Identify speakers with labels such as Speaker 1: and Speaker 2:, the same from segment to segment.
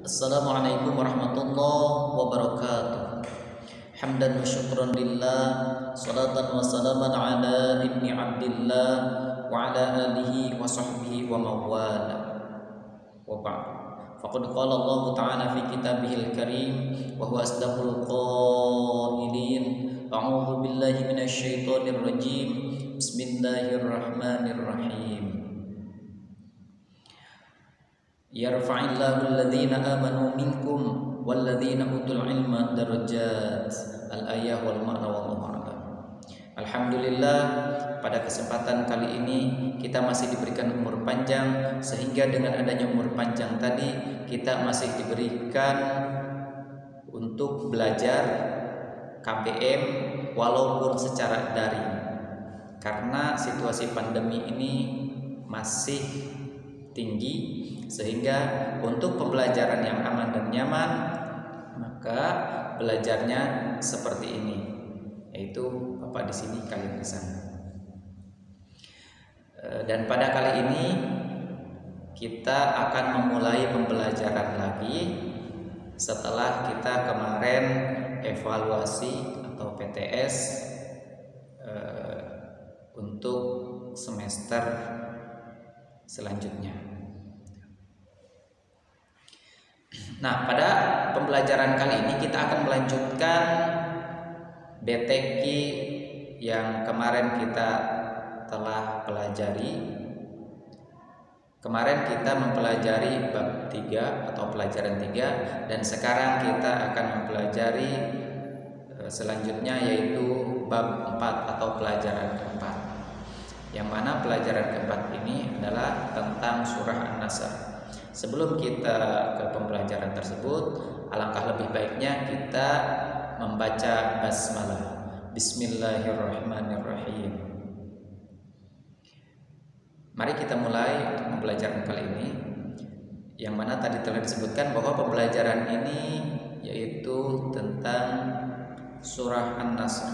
Speaker 1: Assalamualaikum warahmatullahi wabarakatuh. Hamdan wa syukran lillah, salatan wa salaman ala ibni abdillah wa ala alihi wa sahbihi wa mawala. Wa ba'd. Faqad qala Allah Ta'ala fi kitabihil karim wa huwa asdaqul qailin. A'udzu billahi minasy syaithanir rajim. Bismillahirrahmanirrahim. Yarfa'illahu alladhina amanu minkum walladhina utul ilma darajat. Al-ayah wal ma'na wallahu a'lam. Alhamdulillah, pada kesempatan kali ini kita masih diberikan umur panjang, sehingga dengan adanya umur panjang tadi kita masih diberikan untuk belajar KBM walaupun secara daring. Karena situasi pandemi ini masih tinggi, sehingga untuk pembelajaran yang aman dan nyaman maka belajarnya seperti ini, yaitu Bapak di sini, kalian di sana. Dan pada kali ini kita akan memulai pembelajaran lagi setelah kita kemarin evaluasi atau PTS untuk semester selanjutnya. Nah, pada pembelajaran kali ini kita akan melanjutkan BTQ yang kemarin kita telah pelajari. Kemarin kita mempelajari bab 3 atau pelajaran 3, dan sekarang kita akan mempelajari selanjutnya, yaitu bab 4 atau pelajaran keempat. Yang mana pelajaran keempat ini adalah tentang surah An-Nasr. Sebelum kita ke pembelajaran tersebut, alangkah lebih baiknya kita membaca basmalah. Bismillahirrahmanirrahim. Mari kita mulai untuk pembelajaran kali ini, yang mana tadi telah disebutkan bahwa pembelajaran ini yaitu tentang surah An-Nasr.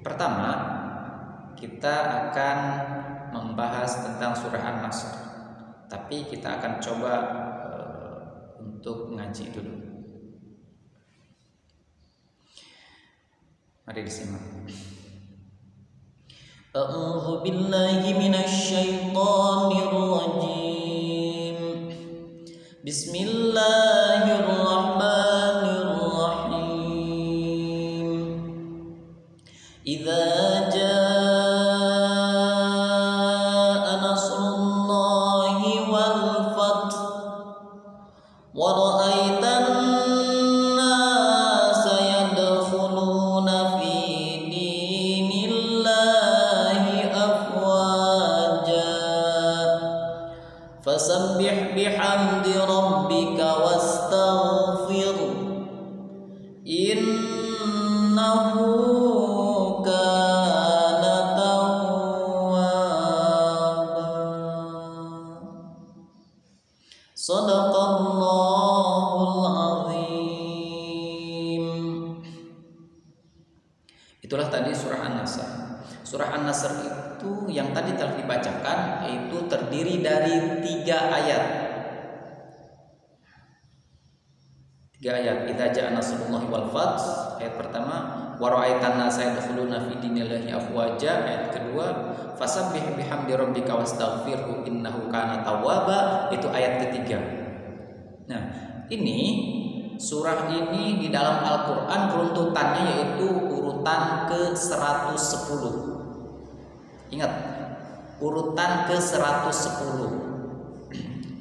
Speaker 1: Pertama, kita akan membahas tentang surah An-Nasr. Tapi kita akan coba untuk ngaji dulu. Mari disimak. A'udzu billahi minasy syaithanir rajim. Bismillahirrahmanirrahim. Idza fasabbih bihamdi rabbika wastaghfir innahu kana tawwaba. Shadaqallahul azim. Itulah tadi surah An-Nasr. Surah An-Nasr itu yang tadi telah dibacakan, yaitu terdiri dari 3 ayat. 3 ayat. Idza jaa nasrullahi wal fath, ayat pertama. Wa ra'aitan nasa yadkhuluna fi dinillahi afwaja, ayat kedua. Fasabbih bihamdi rabbika wastaghfirhu innahu kana tawwaba, itu ayat ketiga. Nah, ini surah ini di dalam Al-Qur'an runtutannya yaitu urutan ke-110. Ingat, urutan ke-110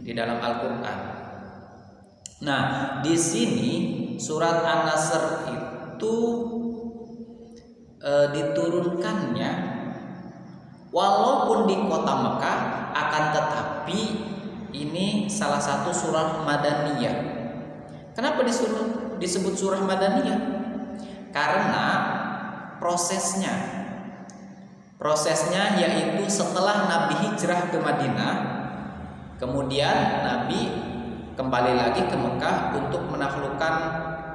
Speaker 1: di dalam Al-Qur'an. Nah, di sini surat An-Nasr itu diturunkannya walaupun di kota Mekah, akan tetapi ini salah satu surah Madaniyah. Kenapa disebut surah Madaniyah? Karena prosesnya yaitu setelah Nabi hijrah ke Madinah, kemudian Nabi kembali lagi ke Mekah untuk menaklukkan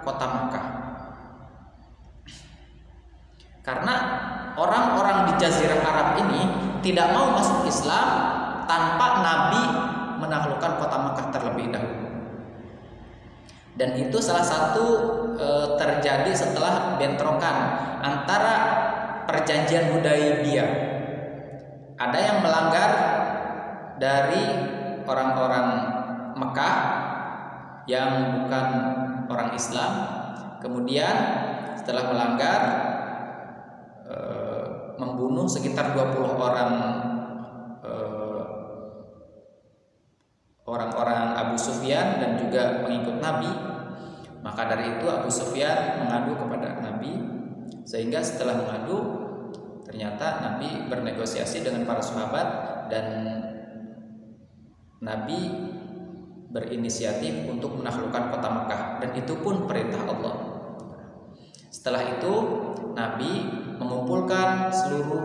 Speaker 1: kota Mekah. Karena orang-orang di Jazirah Arab ini tidak mau masuk Islam tanpa Nabi menaklukkan kota Makkah terlebih dahulu. Dan itu salah satu terjadi setelah bentrokan antara perjanjian Hudaibiyah. Ada yang melanggar dari orang-orang Mekah yang bukan orang Islam, kemudian setelah melanggar membunuh sekitar 20 orang-orang Abu Sufyan dan juga pengikut Nabi. Maka dari itu Abu Sufyan mengadu kepada Nabi, sehingga setelah mengadu ternyata Nabi bernegosiasi dengan para sahabat dan Nabi berinisiatif untuk menaklukkan kota Mekah, dan itu pun perintah Allah. Setelah itu Nabi mengumpulkan seluruh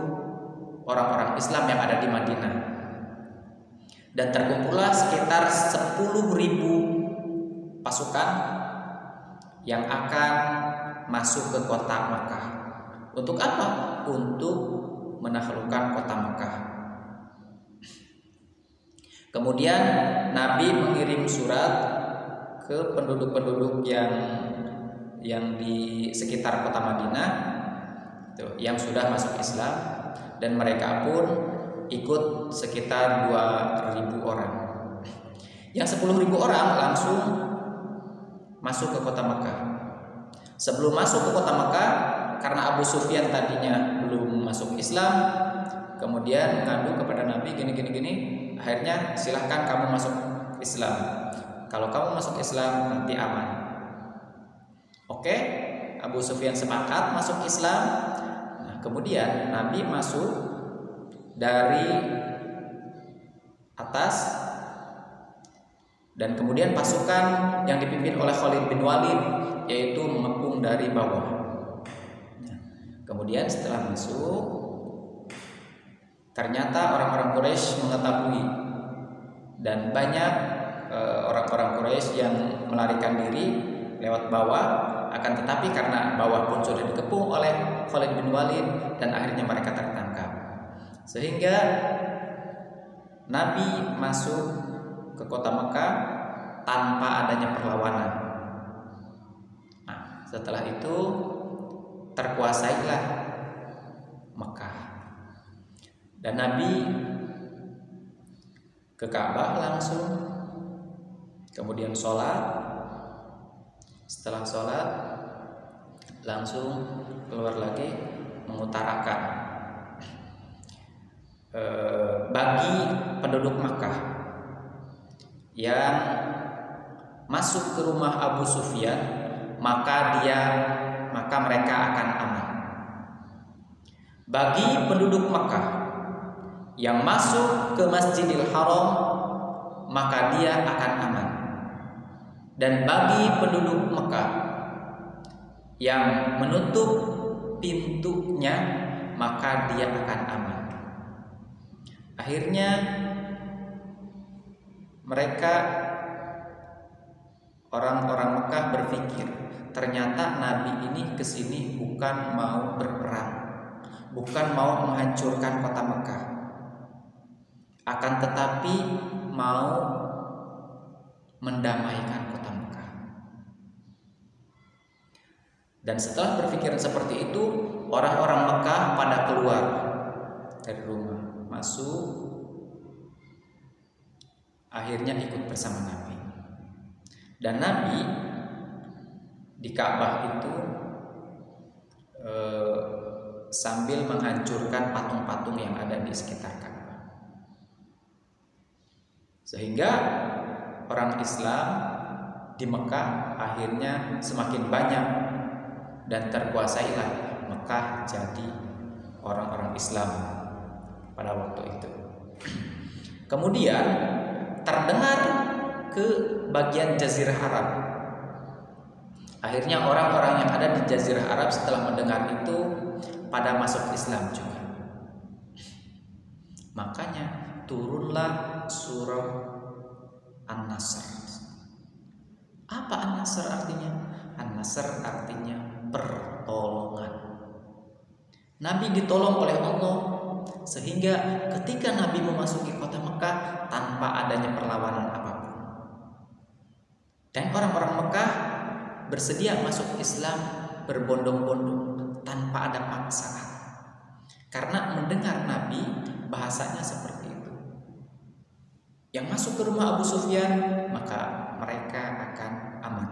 Speaker 1: orang-orang Islam yang ada di Madinah, dan terkumpullah sekitar 10.000 pasukan yang akan masuk ke kota Mekah. Untuk apa? Untuk menaklukkan kota Mekah. Kemudian Nabi mengirim surat ke penduduk-penduduk yang di sekitar kota Madinah yang sudah masuk Islam, dan mereka pun ikut sekitar 2.000 orang. Yang 10.000 orang langsung masuk ke kota Mekah. Sebelum masuk ke kota Mekah, karena Abu Sufyan tadinya belum masuk Islam, kemudian mengadu kepada Nabi gini. Akhirnya silahkan kamu masuk Islam. Kalau kamu masuk Islam nanti aman. Oke, Abu Sufyan sepakat masuk Islam. Nah, kemudian Nabi masuk dari atas, dan kemudian pasukan yang dipimpin oleh Khalid bin Walid yaitu mengepung dari bawah. Nah, kemudian setelah masuk, ternyata orang-orang Quraisy mengetahui, dan banyak orang-orang Quraisy yang melarikan diri lewat bawah. Akan tetapi karena bawah pun sudah dikepung oleh Khalid bin Walid, dan akhirnya mereka tertangkap, sehingga Nabi masuk ke kota Mekah tanpa adanya perlawanan. Nah, setelah itu terkuasailah Mekah, dan Nabi ke Ka'bah langsung, kemudian sholat. Setelah sholat langsung keluar lagi mengutarakan bagi penduduk Makkah yang masuk ke rumah Abu Sufyan, maka mereka akan aman. Bagi penduduk Makkah yang masuk ke Masjidil Haram, maka dia akan aman. Dan bagi penduduk Mekah yang menutup pintunya, maka dia akan aman. Akhirnya mereka, orang-orang Mekah, berpikir ternyata Nabi ini kesini bukan mau berperang, bukan mau menghancurkan kota Mekah, akan tetapi mau mendamaikan kota Mekah. Dan setelah berpikiran seperti itu, orang-orang Mekah pada keluar dari rumah, masuk, akhirnya ikut bersama Nabi. Dan Nabi di Ka'bah itu sambil menghancurkan patung-patung yang ada di sekitar Ka'bah, sehingga orang Islam di Mekah akhirnya semakin banyak, dan terkuasailah Mekah jadi orang-orang Islam pada waktu itu. Kemudian terdengar ke bagian Jazirah Arab. Akhirnya orang-orang yang ada di Jazirah Arab setelah mendengar itu pada masuk Islam juga. Makanya turunlah surah An-Nasr. Apa An-Nasr artinya? An-Nasr artinya pertolongan. Nabi ditolong oleh Allah, sehingga ketika Nabi memasuki kota Mekah tanpa adanya perlawanan apapun. Dan orang-orang Mekah bersedia masuk Islam berbondong-bondong tanpa ada paksaan. Karena mendengar Nabi bahasanya seperti itu. Yang masuk ke rumah Abu Sufyan, maka mereka akan aman.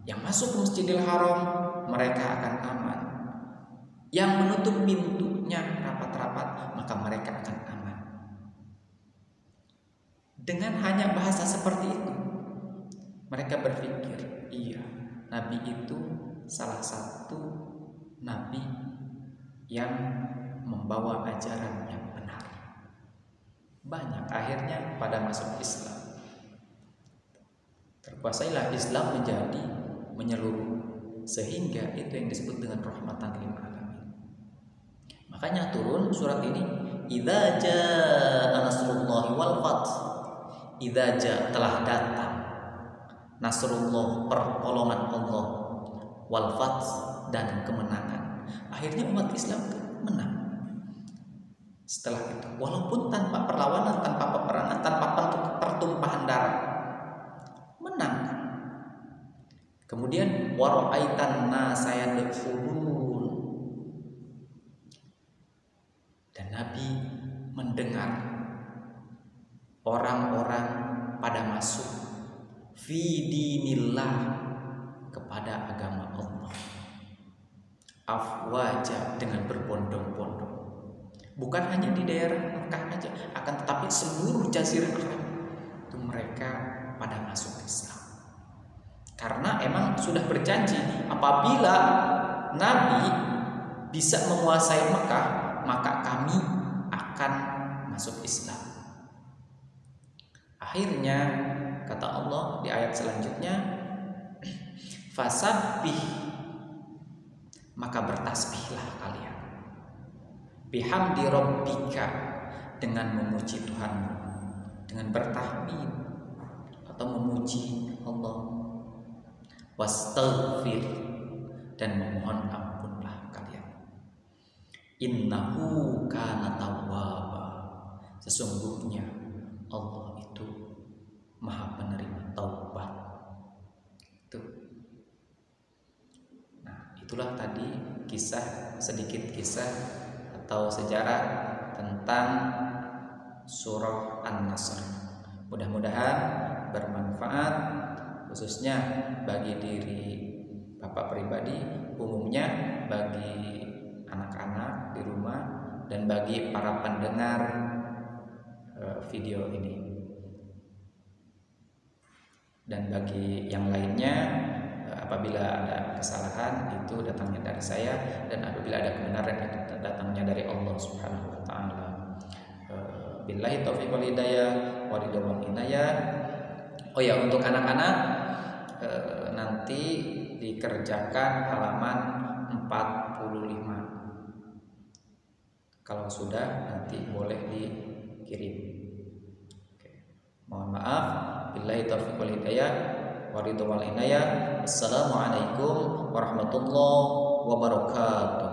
Speaker 1: Yang masuk ke Masjidil Haram, mereka akan aman. Yang menutup pintunya rapat-rapat, maka mereka akan aman. Dengan hanya bahasa seperti itu, mereka berpikir, iya, Nabi itu salah satu Nabi yang membawa ajaran yang benar. Banyak akhirnya pada masuk Islam. Terkuasailah Islam menjadi menyeluruh, sehingga itu yang disebut dengan rahmatan lil alamin. Makanya turun surat ini, idza jaa nasrullahi wal fath. Idza jaa, telah datang, nasrullah, pertolongan Allah, wal fath, dan kemenangan. Akhirnya umat Islam menang. Setelah itu, walaupun tanpa perlawanan, tanpa peperangan, tanpa pertumpahan darah, menang. Kemudian wara'aitan nasa yadkhulun, dan Nabi mendengar orang-orang pada masuk fi dinillah, kepada agama Allah, afwaja, dengan berbondong-bondong. Bukan hanya di daerah Mekah aja, akan tetapi seluruh jazirah Arab itu mereka pada masuk Islam. Karena emang sudah berjanji, apabila Nabi bisa menguasai Mekah, maka kami akan masuk Islam. Akhirnya kata Allah di ayat selanjutnya, fasabbih, maka bertasbihlah kalian, bihamdi rabbika, dengan memuji Tuhanmu, dengan bertahmid atau memuji Allah, wastaghfir, dan memohon ampunlah kalian, innahu kana tawwaba, sesungguhnya Allah itu Maha penerima taubat. Itu. Nah, itulah tadi sedikit kisah atau sejarah tentang surah An-Nasr. Mudah-mudahan bermanfaat, khususnya bagi diri Bapak pribadi, umumnya bagi anak-anak di rumah, dan bagi para pendengar video ini. Dan bagi yang lainnya, apabila ada kesalahan itu datangnya dari saya, dan apabila ada kebenaran itu datangnya dari Allah Subhanahu wa taala. Billahi taufiq wal hidayah wa ridwan wal inayah. Oh ya, untuk anak-anak nanti dikerjakan halaman 45. Kalau sudah nanti boleh dikirim. Oke. Mohon maaf. Billahi taufiq wal hidayah wa ridwan wal inayah. Assalamualaikum warahmatullahi wabarakatuh.